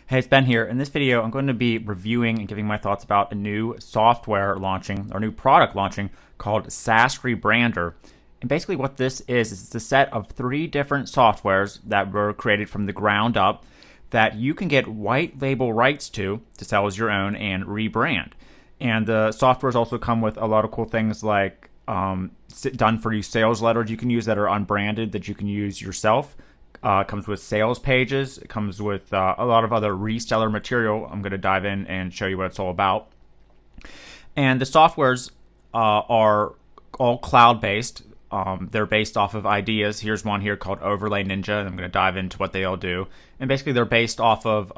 Hey, it's Ben here. In this video, I'm going to be reviewing and giving my thoughts about a new software launching, or new product launching, called SaaS Rebrander. And basically what this is it's a set of 3 different softwares that were created from the ground up that you can get white label rights to sell as your own and rebrand. And the softwares also come with a lot of cool things like done for you sales letters you can use that are unbranded that you can use yourself. It comes with sales pages. It comes with a lot of other reseller material. I'm going to dive in and show you what it's all about. And the softwares are all cloud-based. They're based off of ideas. Here's one here called Overlay Ninja. And I'm going to dive into what they all do. And basically, they're based off of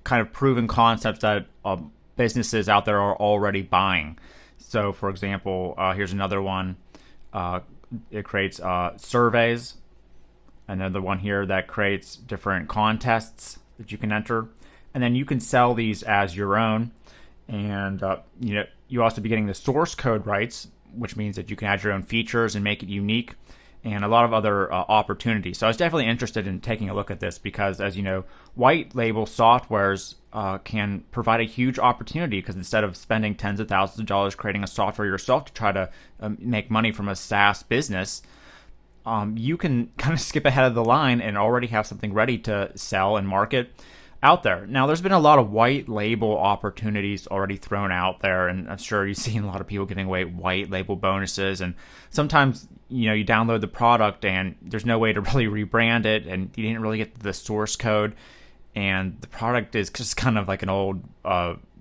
kind of proven concepts that businesses out there are already buying. So, for example, here's another one. It creates surveys. Another one here that creates different contests that you can enter, and then you can sell these as your own. And you also be getting the source code rights, which means that you can add your own features and make it unique, and a lot of other opportunities. So I was definitely interested in taking a look at this because, as you know, white label softwares can provide a huge opportunity because instead of spending tens of thousands of dollars creating a software yourself to try to make money from a SaaS business, you can kind of skip ahead of the line and already have something ready to sell and market out there. Now, there's been a lot of white label opportunities already thrown out there, and I'm sure you've seen a lot of people giving away white label bonuses. And sometimes, you download the product and there's no way to really rebrand it, and you didn't really get the source code, and the product is just kind of like an old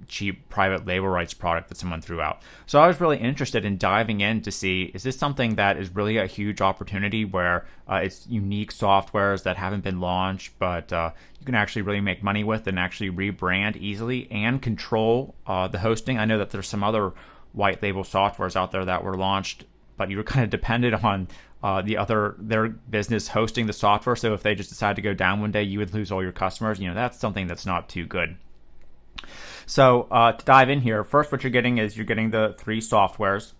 cheap private label rights product that someone threw out. So I was really interested in diving in to see, is this something that is really a huge opportunity where it's unique softwares that haven't been launched, but you can actually really make money with and actually rebrand easily and control the hosting. I know that there's some other white label softwares out there that were launched, but you were kind of dependent on their business hosting the software. So if they just decide to go down one day, you would lose all your customers. That's something that's not too good. So to dive in here, first what you're getting the 3 softwares.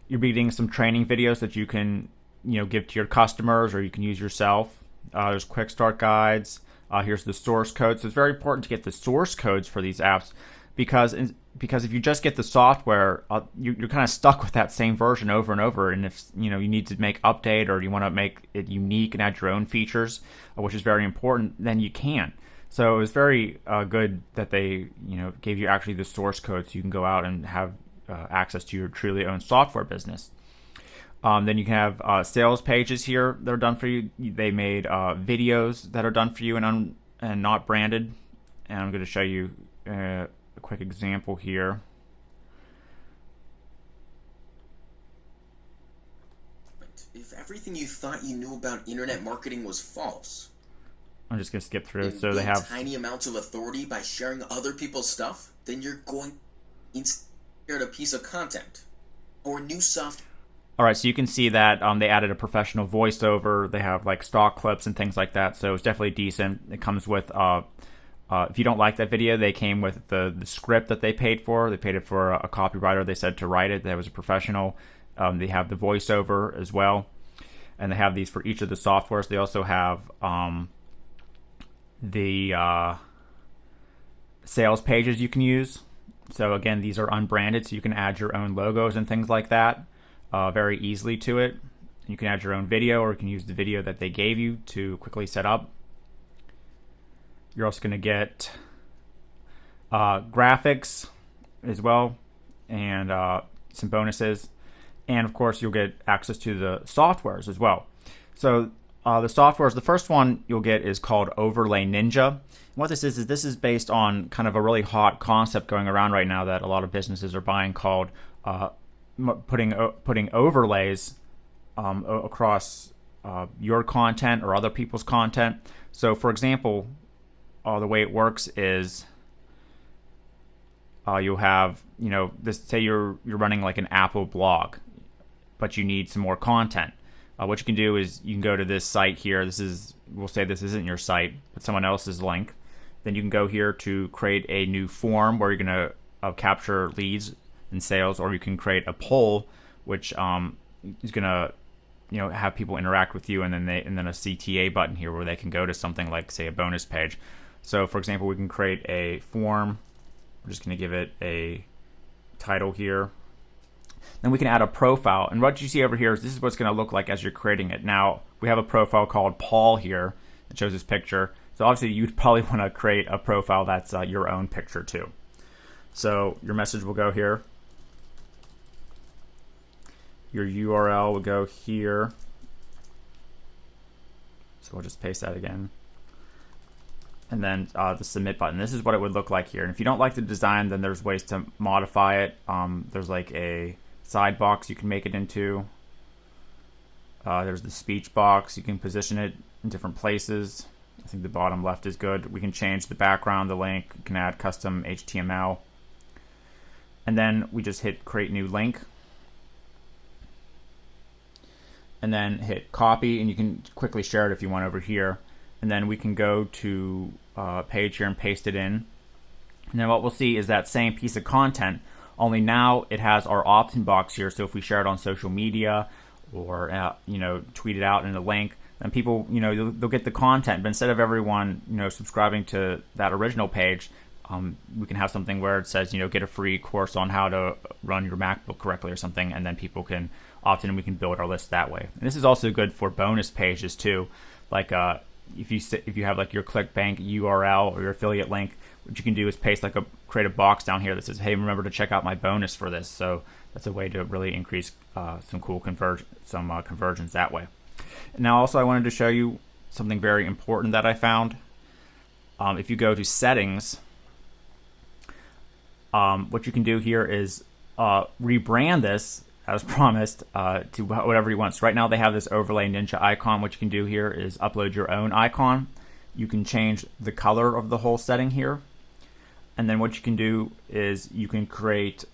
You're getting some training videos that you can give to your customers or you can use yourself. There's quick start guides. Here's the source code. So it's very important to get the source codes for these apps because if you just get the software, you're kind of stuck with that same version over and over. And if you need to make update or you want to make it unique and add your own features, which is very important, then you can. So it was very good that they, gave you actually the source code so you can go out and have access to your truly owned software business. Then you can have sales pages here that are done for you. They made videos that are done for you and not branded. And I'm going to show you a quick example here. If everything you thought you knew about internet marketing was false, I'm just going to skip through. And so they have tiny amounts of authority by sharing other people's stuff, then you're going to share a piece of content or new software. All right, so you can see that they added a professional voiceover. They have like stock clips and things like that. So it's definitely decent. It comes with, if you don't like that video, they came with the script that they paid for. They paid it for a copywriter. They said to write it. That was a professional. They have the voiceover as well. And they have these for each of the softwares. They also have the sales pages you can use. So again, these are unbranded, so you can add your own logos and things like that very easily to it. You can add your own video, or you can use the video that they gave you to quickly set up. You're also going to get graphics as well, and some bonuses. And of course, you'll get access to the softwares as well. So the softwares, the first one you'll get is called Overlay Ninja. And what this is this is based on kind of a really hot concept going around right now that a lot of businesses are buying called putting overlays across your content or other people's content. So for example, the way it works is you'll have, this, say you're running like an Apple blog, but you need some more content. What you can do is you can go to this site here. We'll say this isn't your site, but someone else's link. Then you can go here to create a new form where you're going to capture leads and sales, or you can create a poll, which is going to have people interact with you, and then a CTA button here where they can go to something like, say, a bonus page. So for example, we can create a form. We're just going to give it a title here. Then we can add a profile. And what you see over here is this is what's going to look like as you're creating it. Now, we have a profile called Paul here that shows this picture. So obviously, you'd probably want to create a profile that's your own picture too. So your message will go here. Your URL will go here. So we'll just paste that again. And then the submit button. This is what it would look like here. And if you don't like the design, then there's ways to modify it. There's like a side box you can make it into. There's the speech box. You can position it in different places. I think the bottom left is good. We can change the background, the link. You can add custom HTML. And then we just hit create new link. And then hit copy, and you can quickly share it if you want over here. And then we can go to page here and paste it in. And then what we'll see is that same piece of content, only now it has our opt-in box here. So if we share it on social media or tweet it out in a link, then people they'll get the content. But instead of everyone subscribing to that original page, we can have something where it says get a free course on how to run your MacBook correctly or something, and then people can opt in and we can build our list that way. And this is also good for bonus pages too, like if you have like your ClickBank URL or your affiliate link, what you can do is create a box down here that says, hey, remember to check out my bonus for this. So that's a way to really increase some cool conversions that way. Now also I wanted to show you something very important that I found. If you go to settings, what you can do here is rebrand this as promised to whatever you want. So right now they have this overlay ninja icon. What you can do here is upload your own icon. You can change the color of the whole setting here. And then what you can do is you can create,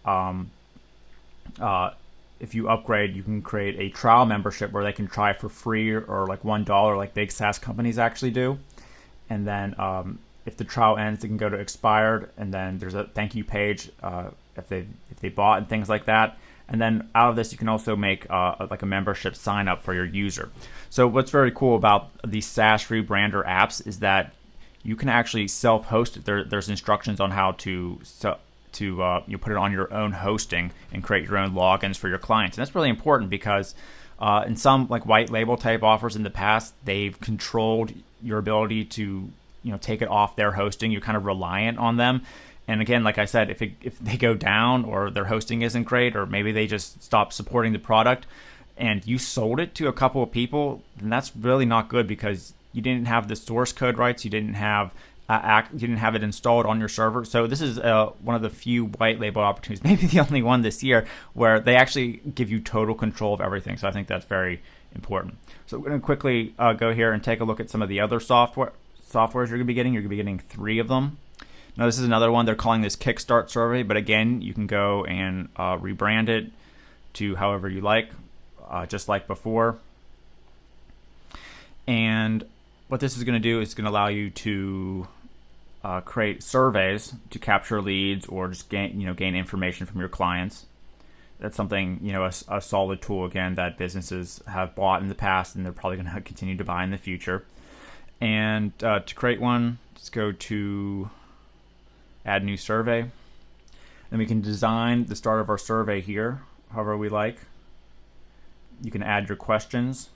if you upgrade, you can create a trial membership where they can try for free or like $1 like big SaaS companies actually do. And then if the trial ends, they can go to expired, and then there's a thank you page if they bought and things like that. And then out of this, you can also make like a membership sign up for your user. So what's very cool about these SaaS Rebrander apps is that you can actually self-host it. There's instructions on how to you put it on your own hosting and create your own logins for your clients. And that's really important because in some like white label type offers in the past, they've controlled your ability to take it off their hosting. You're kind of reliant on them. And again, like I said, if they go down or their hosting isn't great, or maybe they just stop supporting the product and you sold it to a couple of people, then that's really not good because you didn't have the source code rights. You didn't have it installed on your server. So this is one of the few white label opportunities, maybe the only one this year, where they actually give you total control of everything. So I think that's very important. So we're going to quickly go here and take a look at some of the other softwares you're going to be getting. You're going to be getting 3 of them. Now this is another one. They're calling this Kickstart Survey, but again, you can go and rebrand it to however you like, just like before. And what this is going to do is going to allow you to create surveys to capture leads or just gain information from your clients. That's something, a solid tool again that businesses have bought in the past and they're probably going to continue to buy in the future. And to create one, just go to add new survey. Then we can design the start of our survey here, however we like. You can add your questions.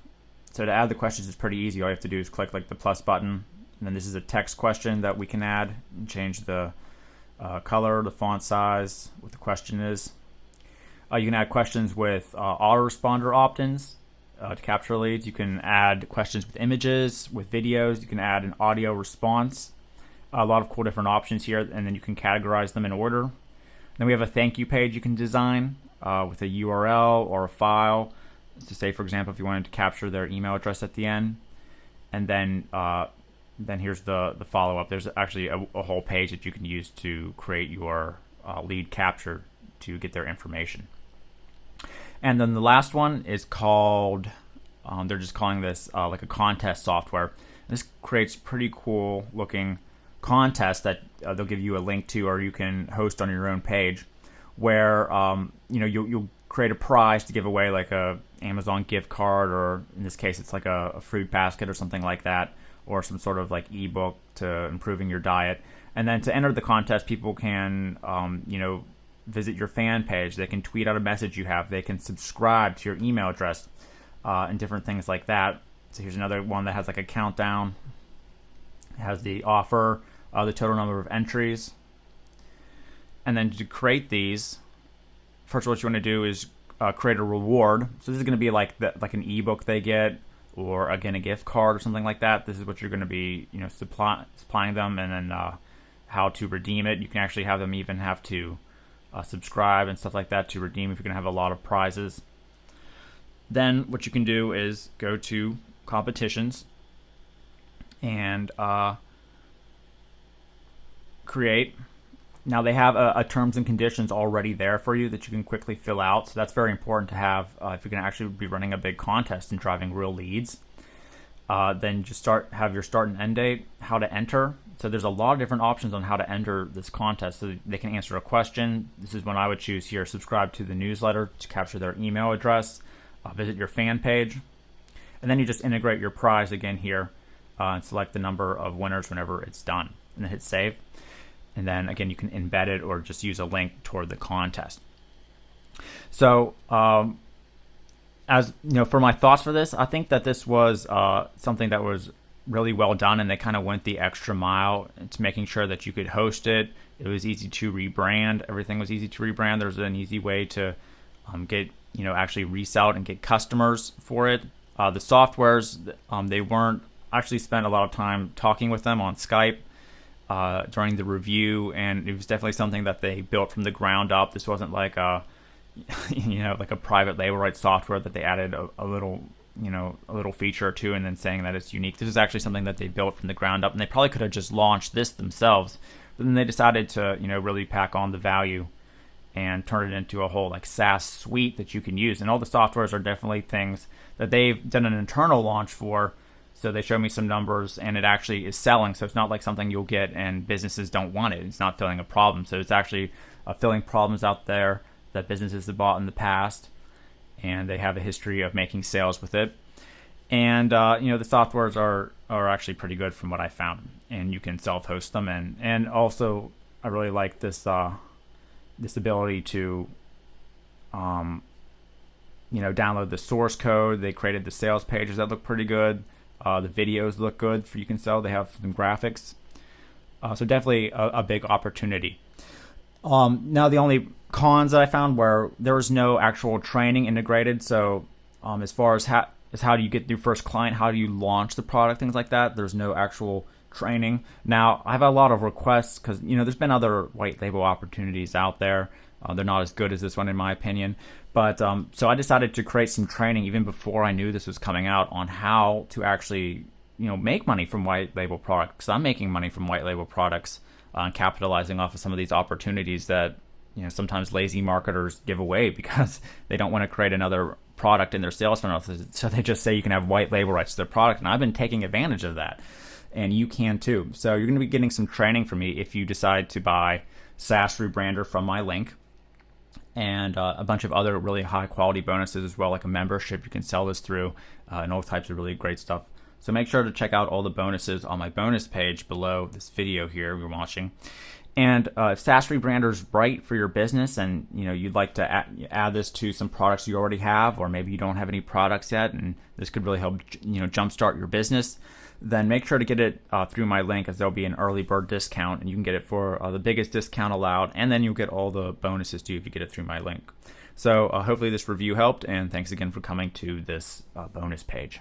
So to add the questions is pretty easy. All you have to do is click like the plus button. And then this is a text question that we can add and change the color, the font size, what the question is. You can add questions with autoresponder opt-ins to capture leads. You can add questions with images, with videos. You can add an audio response. A lot of cool different options here, and then you can categorize them in order. Then we have a thank you page you can design with a URL or a file. To say, for example, if you wanted to capture their email address at the end. And then here's the follow-up. There's actually a whole page that you can use to create your lead capture to get their information. And then the last one is called, they're just calling this like a contest software. This creates pretty cool looking contests that they'll give you a link to, or you can host on your own page, where you'll create a prize to give away, like a Amazon gift card, or in this case it's like a fruit basket or something like that, or some sort of like ebook to improving your diet. And then to enter the contest, people can, visit your fan page. They can tweet out a message you have. They can subscribe to your email address, and different things like that. So here's another one that has like a countdown. It has the offer, the total number of entries. And then to create these, first what you want to do is create a reward. So this is going to be like an ebook they get, or again a gift card or something like that. This is what you're going to be supplying them, and then how to redeem it. You can actually have them even have to subscribe and stuff like that to redeem if you're going to have a lot of prizes. Then what you can do is go to competitions and create. Now they have a terms and conditions already there for you that you can quickly fill out. So that's very important to have if you're going to actually be running a big contest and driving real leads. Then just have your start and end date, how to enter. So there's a lot of different options on how to enter this contest. So they can answer a question. This is one I would choose here. Subscribe to the newsletter to capture their email address. Visit your fan page. And then you just integrate your prize again here and select the number of winners whenever it's done. And then hit save. And then again, you can embed it or just use a link toward the contest. So, as you know, for my thoughts for this, I think that this was something that was really well done, and they kind of went the extra mile into making sure that you could host it. It was easy to rebrand. Everything was easy to rebrand. There's an easy way to get, actually resell it and get customers for it. The softwares, they weren't actually spent a lot of time talking with them on Skype during the review, and it was definitely something that they built from the ground up. This wasn't like a like a private label right software that they added a little feature or two and then saying that it's unique. This is actually something that they built from the ground up, and they probably could have just launched this themselves, but then they decided to really pack on the value and turn it into a whole like SaaS suite that you can use. And all the softwares are definitely things that they've done an internal launch for. So they show me some numbers, and it actually is selling. So it's not like something you'll get and businesses don't want it. It's not filling a problem. So it's actually filling problems out there that businesses have bought in the past, and they have a history of making sales with it. And the softwares are actually pretty good from what I found, and you can self-host them. And also I really like this this ability to download the source code. They created the sales pages that look pretty good. The videos look good for you can sell. They have some graphics. So definitely a big opportunity. Now the only cons that I found were there was no actual training integrated. So as far as how do you get your first client, how do you launch the product, things like that, there's no actual training. Now I have a lot of requests because there's been other white label opportunities out there. They're not as good as this one in my opinion. But so I decided to create some training even before I knew this was coming out on how to actually make money from white label products. Because I'm making money from white label products and capitalizing off of some of these opportunities that sometimes lazy marketers give away because they don't want to create another product in their sales funnel. So they just say you can have white label rights to their product, and I've been taking advantage of that, and you can too. So you're going to be getting some training from me if you decide to buy SaaS Rebrander from my link. And a bunch of other really high quality bonuses as well, like a membership you can sell this through, and all types of really great stuff. So make sure to check out all the bonuses on my bonus page below this video here we're watching. And if SaaS Rebrander is right for your business, and you'd like to add this to some products you already have, or maybe you don't have any products yet, and this could really help jumpstart your business, then make sure to get it through my link, as there'll be an early bird discount, and you can get it for the biggest discount allowed, and then you'll get all the bonuses too if you get it through my link. So hopefully this review helped, and thanks again for coming to this bonus page.